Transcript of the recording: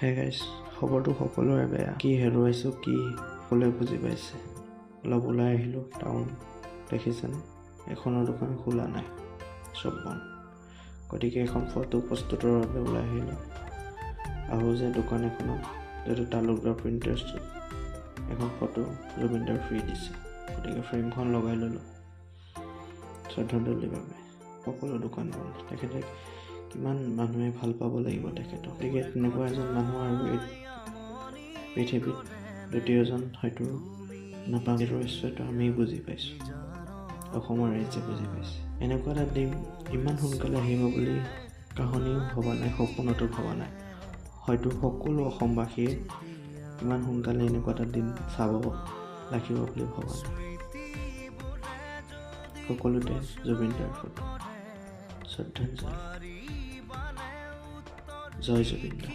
হে গাইছ, খবৰটো সকলোৰে বেয়া। কি হেৰুৱাইছোঁ কি সকলোৱে বুজি পাইছে। অলপ ওলাই আহিলোঁ টাউন, দেখিছেনে এখনৰ দোকান খোলা নাই, চব বন্ধ। গতিকে এখন ফটো প্ৰস্তুতৰ বাবে ওলাই আহিলোঁ। আহোঁ যে দোকান এখনত যিহেতু তালুকদাৰ প্ৰিণ্টাৰ্ছত এখন ফটো জুবিনদাৰ ফ্ৰী দিছে, গতিকে ফ্ৰেমখন লগাই ল'লোঁ শ্ৰদ্ধাঞ্জলিৰ বাবে। সকলো দোকান বন্ধ। তেখেতে কিমান মানুহে ভাল পাব লাগিব তেখেতক। গতিকে তেনেকুৱা এজন মানুহ আৰু এই পৃথিৱীত দ্বিতীয়জন হয়তো নাপাম। ৰহস্যটো আমি বুজি পাইছোঁ, অসমৰ ৰাইজে বুজি পাইছে। এনেকুৱা এটা দিন ইমান সোনকালে আহিব বুলি কাহানিও ভবা নাই, সপোনতো ভবা নাই। হয়তো সকলো অসমবাসীয়ে ইমান সোনকালে এনেকুৱা এটা দিন চাব লাগিব বুলি ভবা নাই। সকলোতে জুবিনদাৰ ফটো, শ্ৰদ্ধাঞ্জলি। জয় জুবিন দা।